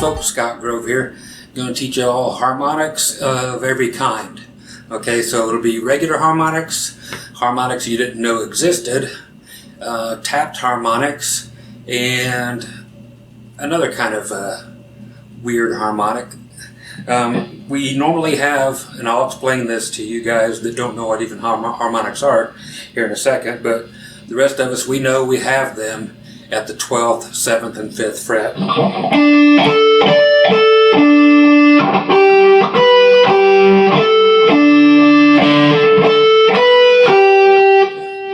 folks, Scott Grove here. Going to teach you all harmonics of every kind. Okay, so it'll be regular harmonics, harmonics you didn't know existed, tapped harmonics, and another kind of weird harmonic. We normally have, and I'll explain this to you guys that don't know what even harmonics are here in a second, but the rest of us, we know we have them at the 12th, 7th, and 5th fret.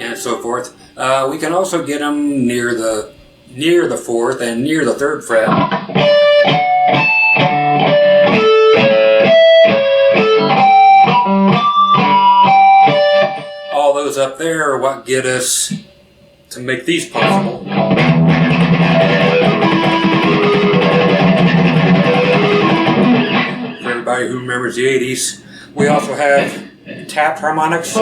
And so forth. We can also get them near the 4th and near the 3rd fret. All those up there are what get us to make these possible. For everybody who remembers the 80s, we also have tapped harmonics.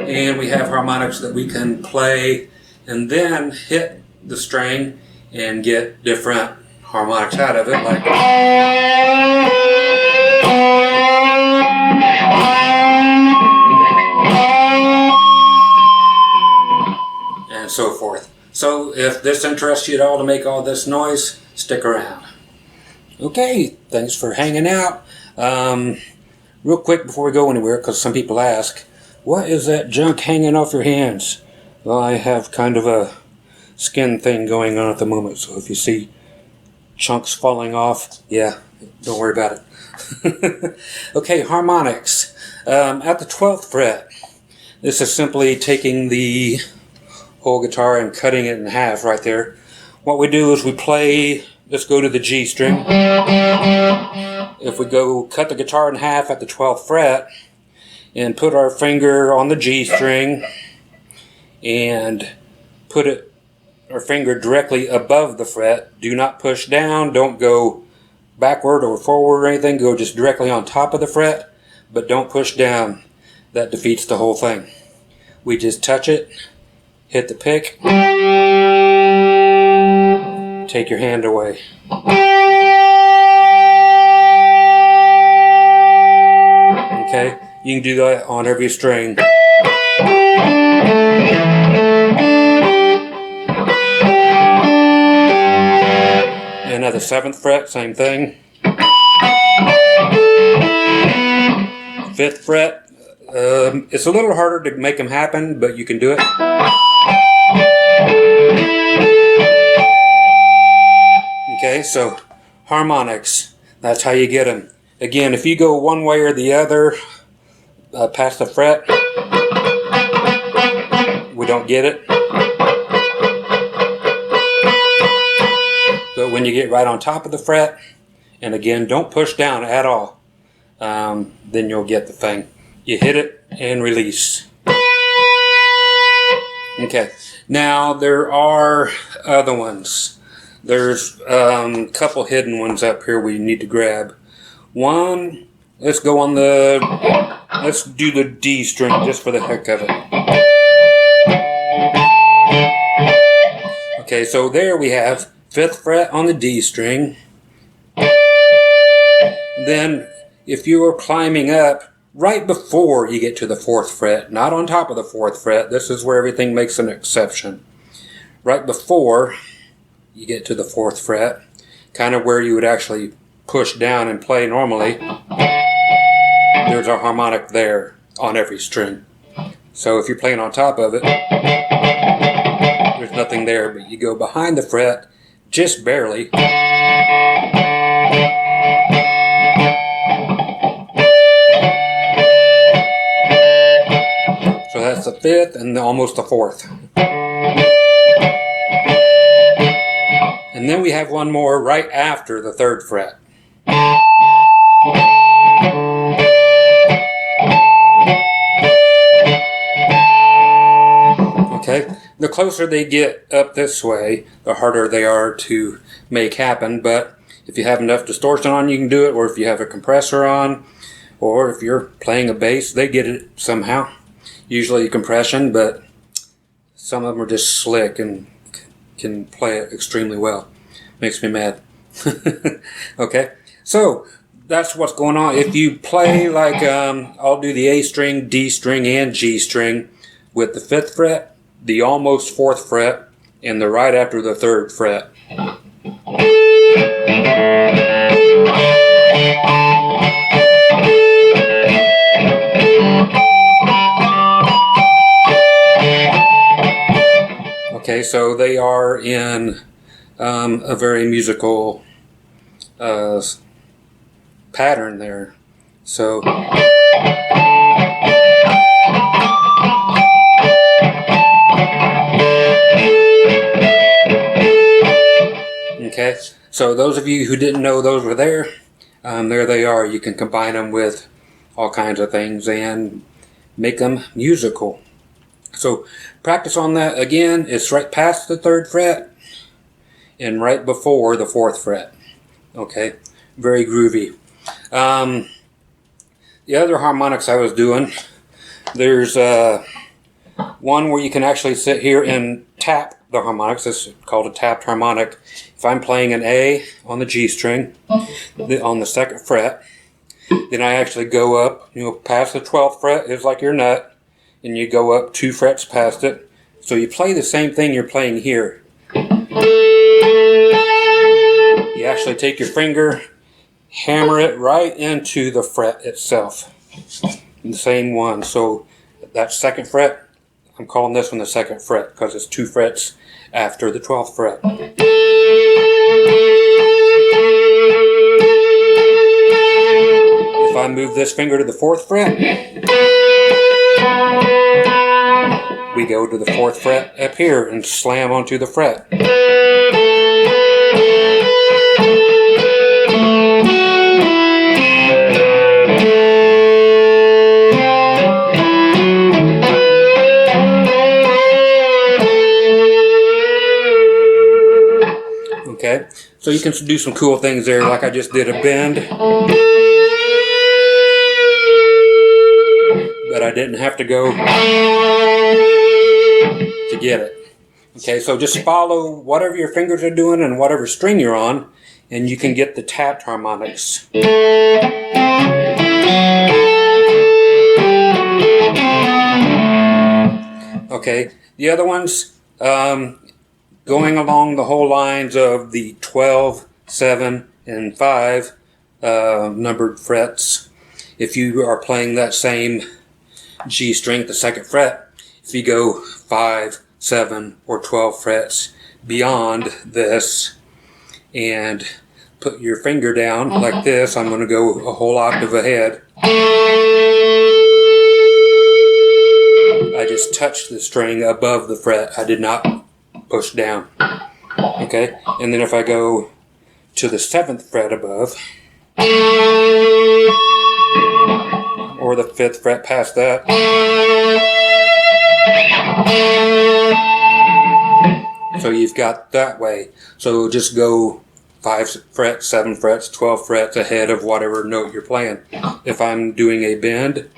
And we have harmonics that we can play and then hit the string and get different harmonics out of it, like and so forth. So if this interests you at all to make all this noise, stick around. Okay, thanks for hanging out. Real quick before we go anywhere, because some people ask, what is that junk hanging off your hands? Well, I have kind of a skin thing going on at the moment, so if you see chunks falling off, yeah, don't worry about it. Okay, harmonics. At the 12th fret, this is simply taking the whole guitar and cutting it in half right there. What we do is we play, let's go to the G string. If we go cut the guitar in half at the 12th fret and put our finger on the G string and put our finger directly above the fret. Do not push down, don't go backward or forward or anything, go just directly on top of the fret, but don't push down. That defeats the whole thing. We just touch it, hit the pick, take your hand away. Okay, you can do that on every string. And at the 7th fret, same thing. 5th fret, it's a little harder to make them happen, but you can do it. Okay, so harmonics, that's how you get them. Again, if you go one way or the other past the fret, we don't get it. But when you get right on top of the fret, and again, don't push down at all, then you'll get the thing. You hit it and release. Okay, now there are other ones. There's a couple hidden ones up here we need to grab. One, let's do the D string just for the heck of it. Okay, so there we have 5th fret on the D string. Then if you are climbing up right before you get to the 4th fret, not on top of the 4th fret, this is where everything makes an exception. Right before you get to the 4th fret, kind of where you would actually push down and play normally, there's a harmonic there on every string. So if you're playing on top of it, there's nothing there, but you go behind the fret just barely. So that's the 5th and almost the 4th. And then we have one more right after the 3rd fret. Okay, the closer they get up this way, the harder they are to make happen, but if you have enough distortion on, you can do it, or if you have a compressor on, or if you're playing a bass, they get it somehow. usually compression, but some of them are just slick and can play it extremely well. Makes me mad. Okay, so that's what's going on. If you play like, I'll do the A string, D string, and G string with the 5th fret, the almost 4th fret, and the right after the 3rd fret. Okay, so they are in a very musical pattern there. So okay, so those of you who didn't know those were there, there they are. You can combine them with all kinds of things and make them musical. So practice on that again. It's right past the 3rd fret and right before the 4th fret. Okay, very groovy. The other harmonics I was doing, there's one where you can actually sit here and tap the harmonics. This is called a tapped harmonic. If I'm playing an A on the G string on the 2nd fret, then I actually go up, past the 12th fret is like your nut, and you go up 2 frets past it. So you play the same thing you're playing here. You actually take your finger, hammer it right into the fret itself. The same one. So that 2nd fret, I'm calling this one the 2nd fret because it's 2 frets after the 12th fret. If I move this finger to the 4th fret, we go to the 4th fret up here and slam onto the fret. Okay, so you can do some cool things there, like I just did a bend, but I didn't have to go to get it. Okay, so just follow whatever your fingers are doing and whatever string you're on, and you can get the tapped harmonics. Okay, the other ones, going along the whole lines of the 12, 7, and 5 numbered frets. If you are playing that same G string, the 2nd fret, if you go 5, 7, or 12 frets beyond this and put your finger down like this, I'm going to go a whole octave ahead. I just touched the string above the fret. I did not push down. Okay, and then if I go to the 7th fret above, or the 5th fret past that, so you've got that way. So just go 5 frets, 7 frets, 12 frets ahead of whatever note you're playing. If I'm doing a bend,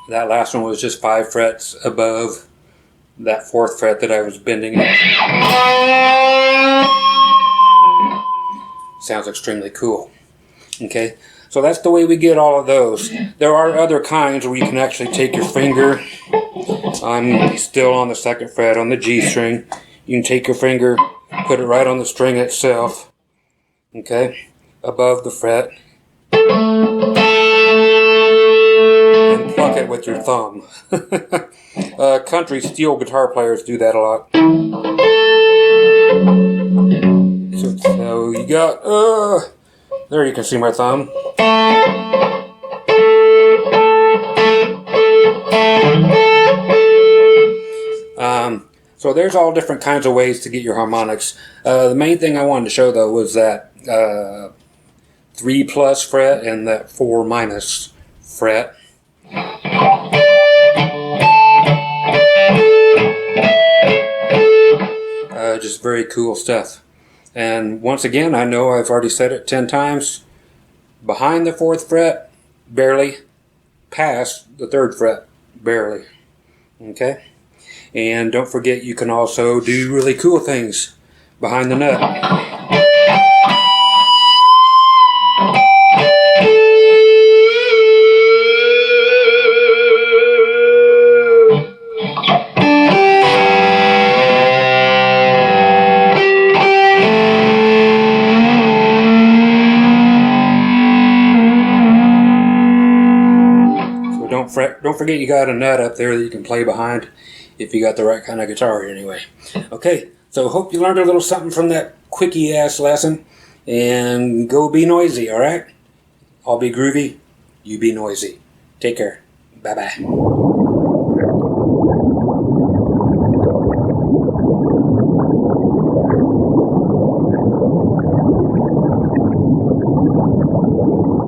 that last one was just 5 frets above that 4th fret that I was bending. Sounds extremely cool. Okay, so that's the way we get all of those. There are other kinds where you can actually take your finger. I'm still on the 2nd fret on the G string. You can take your finger, put it right on the string itself. Okay, above the fret. And pluck it with your thumb. Country steel guitar players do that a lot. So you got, there you can see my thumb. So there's all different kinds of ways to get your harmonics. The main thing I wanted to show though was that 3+ fret and that 4- fret. Just very cool stuff. And once again, I know I've already said it 10 times. Behind the 4th fret, barely. Past the 3rd fret, barely. Okay? And don't forget, you can also do really cool things behind the nut. Don't forget you got a nut up there that you can play behind if you got the right kind of guitar anyway. Okay, so hope you learned a little something from that quickie ass lesson, and go be noisy, alright? I'll be groovy, you be noisy. Take care. Bye bye.